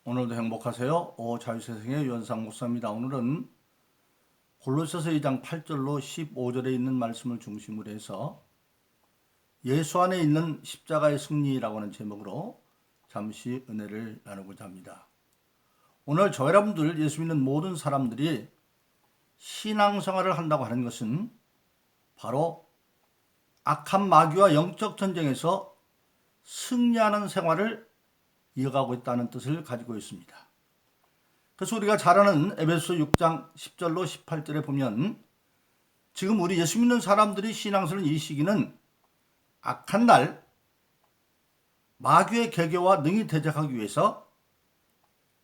오늘도 행복하세요. 자유세상의 유현상 목사입니다. 오늘은 골로새서 2장 8절로 15절에 있는 말씀을 중심으로 해서 예수 안에 있는 십자가의 승리라고 하는 제목으로 잠시 은혜를 나누고자 합니다. 오늘 저 여러분들 예수 믿는 모든 사람들이 신앙생활을 한다고 하는 것은 바로 악한 마귀와 영적 전쟁에서 승리하는 생활을 이어가고 있다는 뜻을 가지고 있습니다. 그래서 우리가 잘 아는 에베소 6장 10절로 18절에 보면 지금 우리 예수 믿는 사람들이 신앙생활 이 시기는 악한 날 마귀의 계계와 능히 대적하기 위해서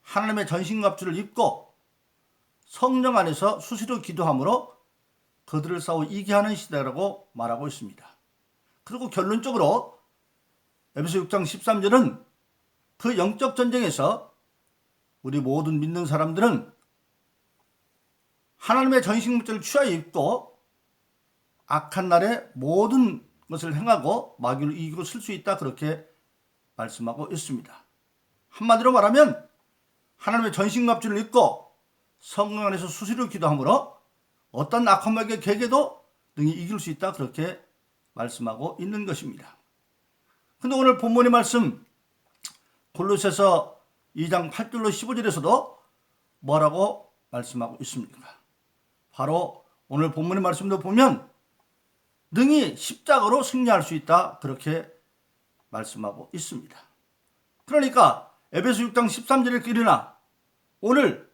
하나님의 전신갑주를 입고 성령 안에서 수시로 기도함으로 그들을 싸워 이기게 하는 시대라고 말하고 있습니다. 그리고 결론적으로 에베소 6장 13절은 그 영적 전쟁에서 우리 모든 믿는 사람들은 하나님의 전신갑주를 취하여 입고 악한 날에 모든 것을 행하고 마귀를 이기고 쓸 수 있다, 그렇게 말씀하고 있습니다. 한마디로 말하면 하나님의 전신갑주를 입고 성령 안에서 수시로 기도함으로 어떤 악한 마귀의 계계도 능히 이길 수 있다, 그렇게 말씀하고 있는 것입니다. 근데 오늘 본문의 말씀 골로새서 2장 8절로 15절에서도 뭐라고 말씀하고 있습니까? 바로 오늘 본문의 말씀도 보면 능히 십자가로 승리할 수 있다, 그렇게 말씀하고 있습니다. 그러니까 에베소 6장 13절의 길이나 오늘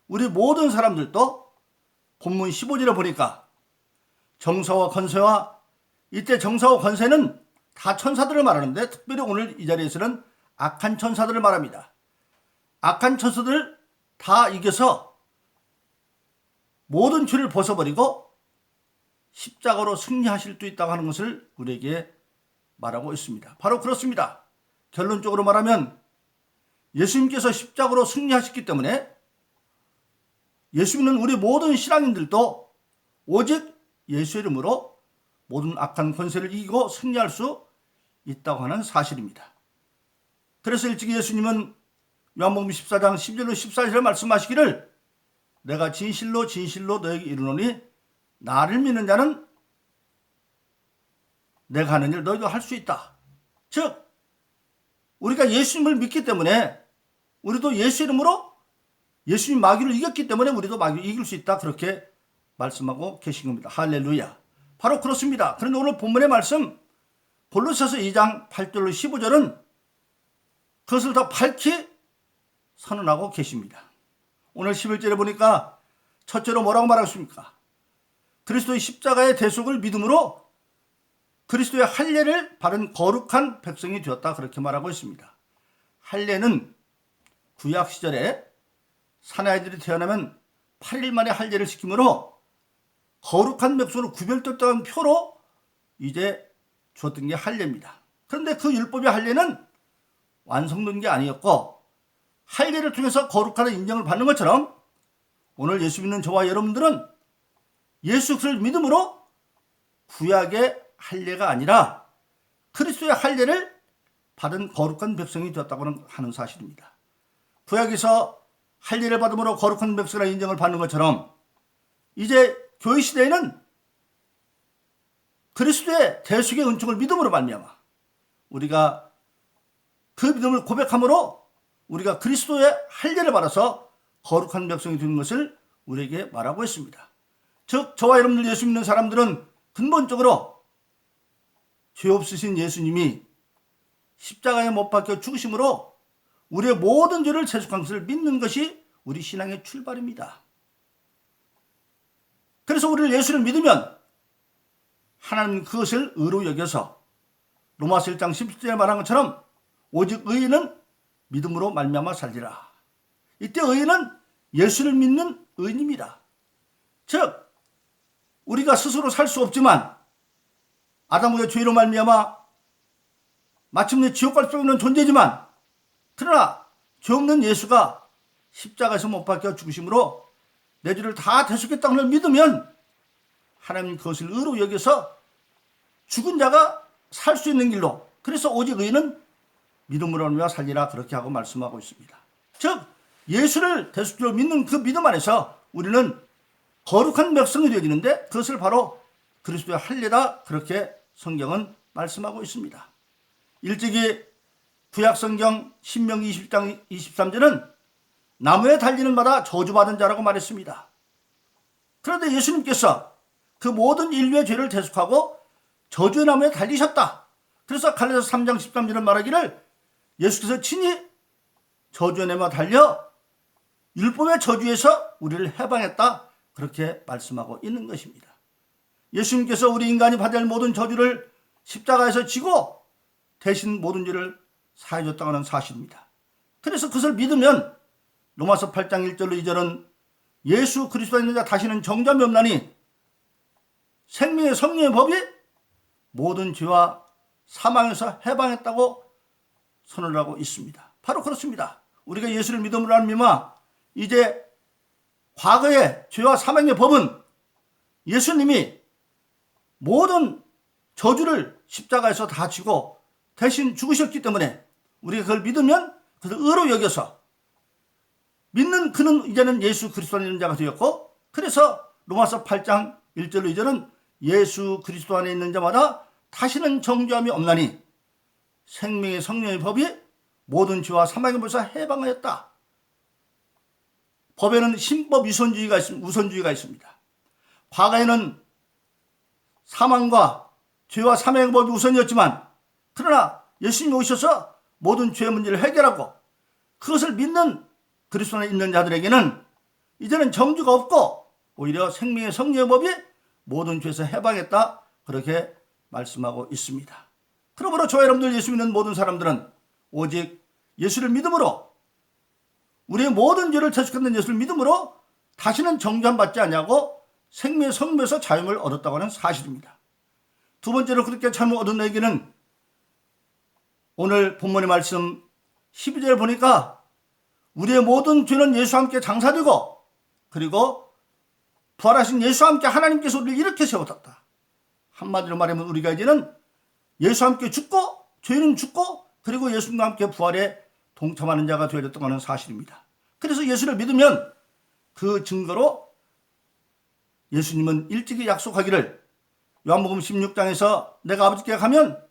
우리 모든 사람들도 본문 15절에 보니까 정사와 권세와, 이때 정사와 권세는 다 천사들을 말하는데 특별히 오늘 이 자리에서는 악한 천사들을 말합니다. 악한 천사들을 다 이겨서 모든 죄를 벗어버리고 십자가로 승리하실 수 있다고 하는 것을 우리에게 말하고 있습니다. 바로 그렇습니다. 결론적으로 말하면 예수님께서 십자가로 승리하셨기 때문에 예수 믿는 우리 모든 신앙인들도 오직 예수 이름으로 모든 악한 권세를 이기고 승리할 수 있다고 하는 사실입니다. 그래서 일찍이 예수님은 요한복음 14장 10절로 14절에 말씀하시기를 내가 진실로 진실로 너에게 이르노니 나를 믿는 자는 내가 하는 일 너희도 할 수 있다. 즉 우리가 예수님을 믿기 때문에 우리도 예수 이름으로 예수님 마귀를 이겼기 때문에 우리도 마귀를 이길 수 있다, 그렇게 말씀하고 계신 겁니다. 할렐루야. 바로 그렇습니다. 그런데 오늘 본문의 말씀 골로새서 2장 8절로 15절은 그것을 더 밝히 선언하고 계십니다. 오늘 11절에 보니까 첫째로 뭐라고 말하십니까? 그리스도의 십자가의 대속을 믿음으로 그리스도의 할례를 받은 거룩한 백성이 되었다, 그렇게 말하고 있습니다. 할례는 구약 시절에 사내아이들이 태어나면 8일 만에 할례를 시키므로 거룩한 백성으로 구별됐다는 표로 이제 주었던 게 할례입니다. 그런데 그 율법의 할례는 완성된 게 아니었고 할례를 통해서 거룩하는 인정을 받는 것처럼 오늘 예수 믿는 저와 여러분들은 예수 그리스도를 믿음으로 구약의 할례가 아니라 그리스도의 할례를 받은 거룩한 백성이 되었다고 하는 사실입니다. 구약에서 할례를 받음으로 거룩한 백성이라는 인정을 받는 것처럼 이제 교회 시대에는 그리스도의 대속의 은총을 믿음으로 말미암아 우리가 그 믿음을 고백함으로 우리가 그리스도의 할례를 받아서 거룩한 백성이 되는 것을 우리에게 말하고 있습니다. 즉 저와 여러분들 예수 믿는 사람들은 근본적으로 죄 없으신 예수님이 십자가에 못 박혀 죽으심으로 우리의 모든 죄를 세속한 것을 믿는 것이 우리 신앙의 출발입니다. 그래서 우리를 예수를 믿으면 하나님은 그것을 의로 여겨서 로마서 1장 17절에 말한 것처럼 오직 의인은 믿음으로 말미암아 살리라. 이때 의인은 예수를 믿는 의인입니다. 즉 우리가 스스로 살 수 없지만 아담의 죄로 말미암아 마침내 지옥 갈 수 없는 존재지만 그러나 죄 없는 예수가 십자가에서 못 박혀 죽으심으로 내 죄를 다 대속했다는 걸 믿으면 하나님 그것을 의로 여겨서 죽은 자가 살 수 있는 길로, 그래서 오직 의인은 믿음으로 말미암아 살리라, 그렇게 하고 말씀하고 있습니다. 즉 예수를 대속주로 믿는 그 믿음 안에서 우리는 거룩한 백성이 되어지는데 그것을 바로 그리스도의 할례다, 그렇게 성경은 말씀하고 있습니다. 일찍이 구약성경 신명기 20장 23절은 나무에 달리는 마다 저주받은 자라고 말했습니다. 그런데 예수님께서 그 모든 인류의 죄를 대속하고 저주의 나무에 달리셨다. 그래서 갈라디아서 3장 13절은 말하기를 예수께서 친히 저주의 나무에 달려 율법의 저주에서 우리를 해방했다, 그렇게 말씀하고 있는 것입니다. 예수님께서 우리 인간이 받을 모든 저주를 십자가에서 지고 대신 모든 죄를 사해 줬다고 하는 사실입니다. 그래서 그것을 믿으면 로마서 8장 1절로 2절은 예수 그리스도에 있는 자 다시는 정죄함이 없나니 생명의 성령의 법이 모든 죄와 사망에서 해방했다고 선언을 하고 있습니다. 바로 그렇습니다. 우리가 예수를 믿음으로 하면 이제 과거의 죄와 사망의 법은 예수님이 모든 저주를 십자가에서 다 지고 대신 죽으셨기 때문에 우리가 그걸 믿으면 그것을 의로 여겨서 믿는 그는 이제는 예수 그리스도 안에 있는 자가 되었고, 그래서 로마서 8장 1절로 2절은 예수 그리스도 안에 있는 자마다 다시는 정죄함이 없나니 생명의 성령의 법이 모든 죄와 사망의 법에서 해방하였다. 법에는 신법 우선주의가 있습니다. 과거에는 사망과 죄와 사망의 법이 우선이었지만, 그러나 예수님이 오셔서 모든 죄의 문제를 해결하고 그것을 믿는 그리스도 안에 있는 자들에게는 이제는 정죄가 없고 오히려 생명의 성령의 법이 모든 죄에서 해방했다, 그렇게 말씀하고 있습니다. 그러므로 저와 여러분들 예수 믿는 모든 사람들은 오직 예수를 믿음으로, 우리의 모든 죄를 대속하는 예수를 믿음으로 다시는 정죄함 받지 않냐고 생명의 성령에서 자유를 얻었다고 하는 사실입니다. 두 번째로 그렇게 자유를 얻은 너에게는 오늘 본문의 말씀 12절 보니까 우리의 모든 죄는 예수와 함께 장사되고, 그리고 부활하신 예수와 함께 하나님께서 우리를 이렇게 세우셨다. 한마디로 말하면 우리가 이제는 예수와 함께 죽고, 죄는 죽고, 그리고 예수님과 함께 부활에 동참하는 자가 되어졌다고 하는 사실입니다. 그래서 예수를 믿으면 그 증거로 예수님은 일찍이 약속하기를 요한복음 16장에서 내가 아버지께 가면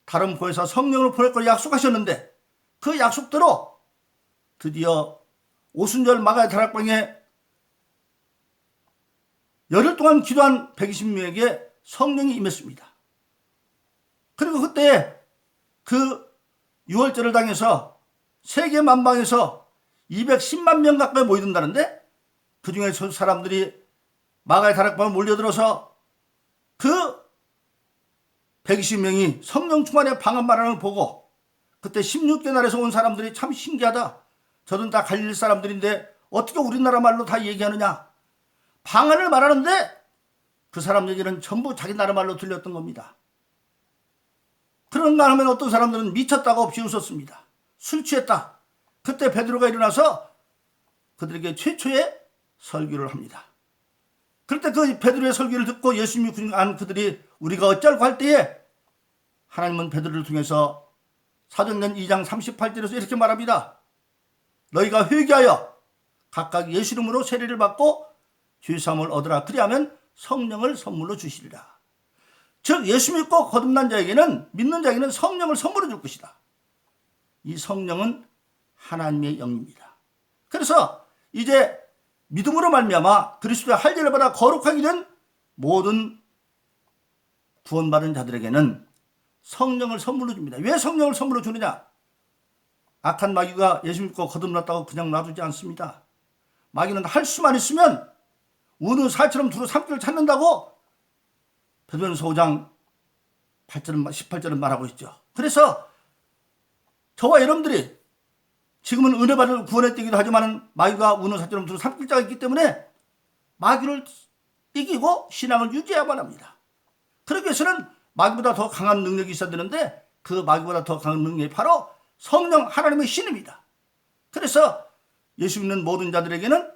다른 보혜사 성령을 보낼 걸 약속하셨는데, 그 약속대로 드디어 오순절 마가의 다락방에 열흘 동안 기도한 120명에게 성령이 임했습니다. 그리고 그때 그 유월절을 당해서 세계 만방에서 210만 명 가까이 모이든다는데, 그 중에 사람들이 마가의 다락방에 몰려들어서 그 120명이 성령 충만의 방언 말하는 걸 보고, 그때 16개 나라에서 온 사람들이 참 신기하다. 저는 다 갈릴 사람들인데 어떻게 우리나라 말로 다 얘기하느냐. 방언을 말하는데 그 사람 얘기는 전부 자기 나라 말로 들렸던 겁니다. 그런가 하면 어떤 사람들은 미쳤다고 없이 웃었습니다. 술 취했다. 그때 베드로가 일어나서 그들에게 최초의 설교를 합니다. 그럴 때 그 베드로의 설교를 듣고 예수님이 구중한 그들이 우리가 어찌할까 할 때에 하나님은 베드로를 통해서 사도행전 2장 38절에서 이렇게 말합니다. 너희가 회개하여 각각 예수 이름으로 세례를 받고 죄사함을 얻으라. 그리하면 성령을 선물로 주시리라. 즉 예수 믿고 거듭난 자에게는, 믿는 자에게는 성령을 선물로 줄 것이다. 이 성령은 하나님의 영입니다. 그래서 이제 믿음으로 말미암아 그리스도의 할례를 받아 거룩하게 된 모든 구원받은 자들에게는 성령을 선물로 줍니다. 왜 성령을 선물로 주느냐? 악한 마귀가 예수 믿고 거듭났다고 그냥 놔두지 않습니다. 마귀는 할 수만 있으면 우는 살처럼 두루 삼키를 찾는다고 베드로전서 5장 18절은 말하고 있죠. 그래서 저와 여러분들이 지금은 은혜 받을 구원에 뛰기도 하지만 마귀가 우는 살처럼 두루 삼킬 자가 있기 때문에 마귀를 이기고 신앙을 유지해야만 합니다. 그러기 위해서는 마귀보다 더 강한 능력이 있어야 되는데, 그 마귀보다 더 강한 능력이 바로 성령 하나님의 신입니다. 그래서 예수 믿는 모든 자들에게는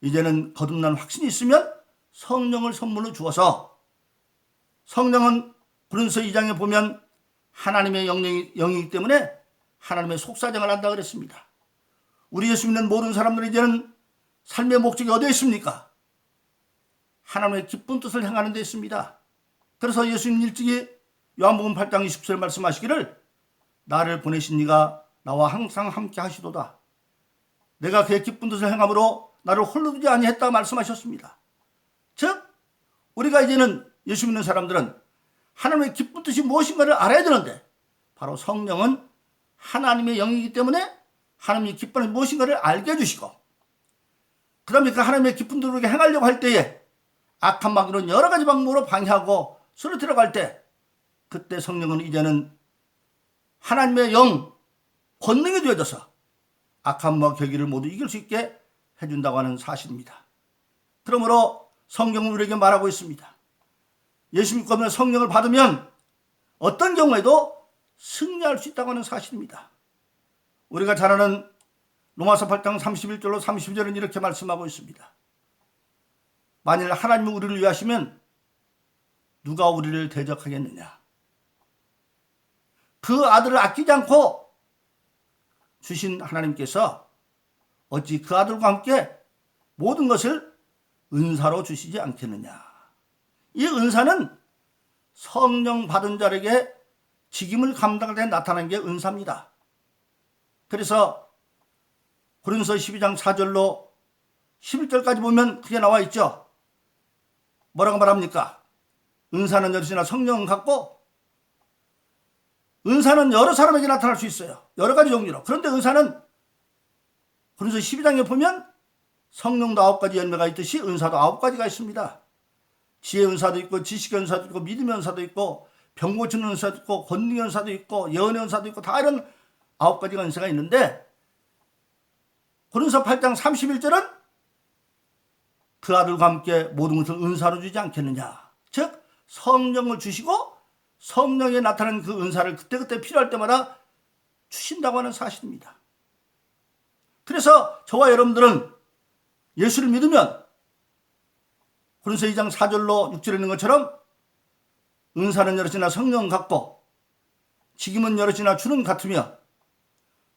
이제는 거듭난 확신이 있으면 성령을 선물로 주어서, 성령은 고린도서 2장에 보면 하나님의 영이기 때문에 하나님의 속사정을 한다 그랬습니다. 우리 예수 믿는 모든 사람들이 이제는 삶의 목적이 어디에 있습니까? 하나님의 기쁜 뜻을 행하는 데 있습니다. 그래서 예수님 일찍이 요한복음 8장 20절 말씀하시기를 나를 보내신 이가 나와 항상 함께 하시도다. 내가 그의 기쁜 뜻을 행함으로 나를 홀로 두지 아니했다 말씀하셨습니다. 즉 우리가 이제는 예수 믿는 사람들은 하나님의 기쁜 뜻이 무엇인가를 알아야 되는데 바로 성령은 하나님의 영이기 때문에 하나님이 기뻐하는 무엇인가를 알게 해주시고 그 다음에 그 하나님의 기쁜 뜻으로 행하려고 할 때에 악한 마귀는 여러 가지 방법으로 방해하고 쓰러뜨려 갈 때 그때 성령은 이제는 하나님의 영 권능이 되어져서 악한 마귀 결기를 모두 이길 수 있게 해준다고 하는 사실입니다. 그러므로 성경은 우리에게 말하고 있습니다. 예수 믿고 하면 성령을 받으면 어떤 경우에도 승리할 수 있다고 하는 사실입니다. 우리가 잘 아는 로마서 8장 31절로 32절은 이렇게 말씀하고 있습니다. 만일 하나님이 우리를 위하시면 누가 우리를 대적하겠느냐. 그 아들을 아끼지 않고 주신 하나님께서 어찌 그 아들과 함께 모든 것을 은사로 주시지 않겠느냐. 이 은사는 성령 받은 자에게 직임을 감당할 때 나타나는 게 은사입니다. 그래서 고린도서 12장 4절로 11절까지 보면 그게 나와 있죠. 뭐라고 말합니까? 은사는 여럿이나 성령은 같고 은사는 여러 사람에게 나타날 수 있어요. 여러 가지 종류로. 그런데 은사는 고린도서 12장에 보면 성령도 9가지 열매가 있듯이 은사도 9가지가 있습니다. 지혜 은사도 있고 지식의 은사도 있고 믿음의 은사도 있고 병 고치는 은사도 있고 권능의 은사도 있고 예언의 은사도 있고 다 이런 9가지가 은사가 있는데 고린도서 8장 31절은 그 아들과 함께 모든 것을 은사로 주지 않겠느냐. 즉 성령을 주시고 성령에 나타나는 그 은사를 그때그때 필요할 때마다 주신다고 하는 사실입니다. 그래서 저와 여러분들은 예수를 믿으면 고린도서 2장 4절로 6절에 있는 것처럼 은사는 여럿이나 성령 같고 직임은 여럿이나 주는 같으며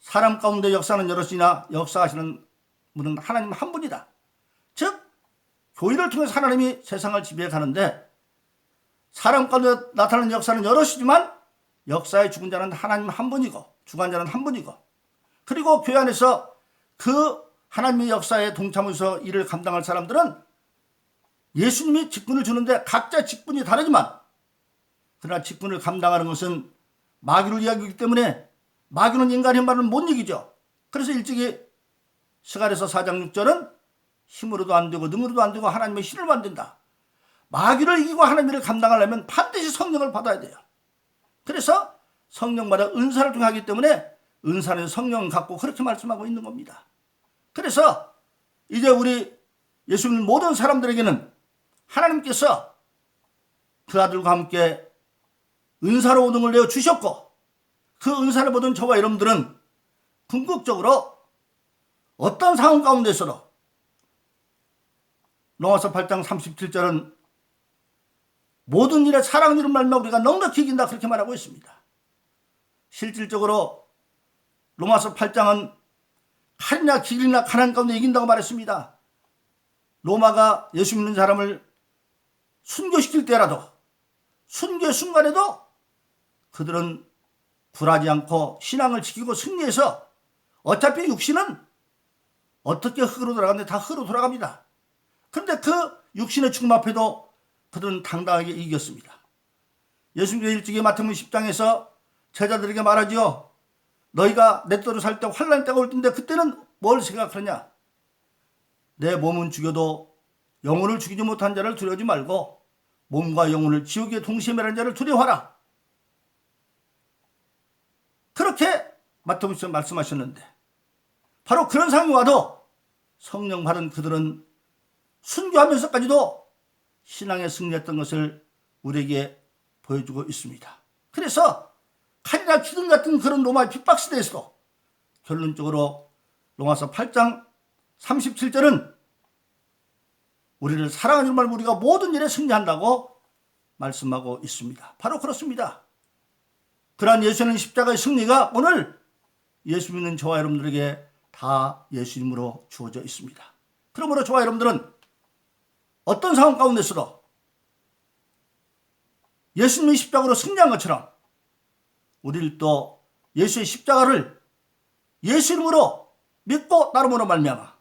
사람 가운데 역사는 여럿이나 역사하시는 분은 하나님 한 분이다. 즉 교회를 통해서 하나님이 세상을 지배해 가는데 사람 가운데 나타나는 역사는 여럿이지만 역사의 죽은 자는 하나님 한 분이고 주관자는 한 분이고 그리고 교회 안에서 그 하나님의 역사에 동참해서 일을 감당할 사람들은 예수님이 직분을 주는데 각자 직분이 다르지만 그러나 직분을 감당하는 것은 마귀를 이야기하기 때문에 마귀는 인간의 말을 못 이기죠. 그래서 일찍이 스가랴서 4장 6절은 힘으로도 안 되고 능으로도 안 되고 하나님의 신을 안 된다. 마귀를 이기고 하나님의 일을 감당하려면 반드시 성령을 받아야 돼요. 그래서 성령마다 은사를 통해 하기 때문에 은사는 성령을 갖고 그렇게 말씀하고 있는 겁니다. 그래서 이제 우리 예수 믿는 모든 사람들에게는 하나님께서 그 아들과 함께 은사로 모든 걸 내어 주셨고 그 은사를 받은 저와 여러분들은 궁극적으로 어떤 상황 가운데서도 로마서 8장 37절은 모든 일에 사랑으로 말미암아 우리가 넉넉히 이긴다 그렇게 말하고 있습니다. 실질적으로 로마서 8장은 칼이나 길이나 가난 가운데 이긴다고 말했습니다. 로마가 예수 믿는 사람을 순교시킬 때라도 순교의 순간에도 그들은 굴하지 않고 신앙을 지키고 승리해서 어차피 육신은 어떻게 흙으로 돌아가는데 다 흙으로 돌아갑니다. 그런데 그 육신의 죽음 앞에도 그들은 당당하게 이겼습니다. 예수님께서 일찍이 마태복음 10장에서 제자들에게 말하지요. 너희가 내 뜻대로 살 때 환난 때가 올 텐데 그때는 뭘 생각하느냐. 내 몸은 죽여도 영혼을 죽이지 못한 자를 두려워하지 말고 몸과 영혼을 지옥에 동시에 매는 자를 두려워하라. 그렇게 마태복음에서 말씀하셨는데 바로 그런 상황이 와도 성령 받은 그들은 순교하면서까지도 신앙에 승리했던 것을 우리에게 보여주고 있습니다. 그래서 칼이나 기둥 같은 그런 로마의 핍박 시대에서도 결론적으로 로마서 8장 37절은 우리를 사랑하는 말로 우리가 모든 일에 승리한다고 말씀하고 있습니다. 바로 그렇습니다. 그러한 예수님 십자가의 승리가 오늘 예수 믿는 저와 여러분들에게 다 예수님으로 주어져 있습니다. 그러므로 저와 여러분들은 어떤 상황 가운데서도 예수님의 십자가로 승리한 것처럼 우리를 또 예수의 십자가를 예수 이름으로 믿고 따름으로 말미암아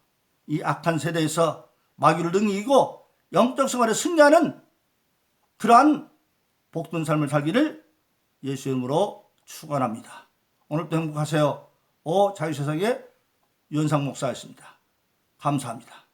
이 악한 세대에서 마귀를 능히 이기고 영적 생활에 승리하는 그러한 복된 삶을 살기를 예수 이름으로 축원합니다. 오늘도 행복하세요. 자유세상의 유현상 목사였습니다. 감사합니다.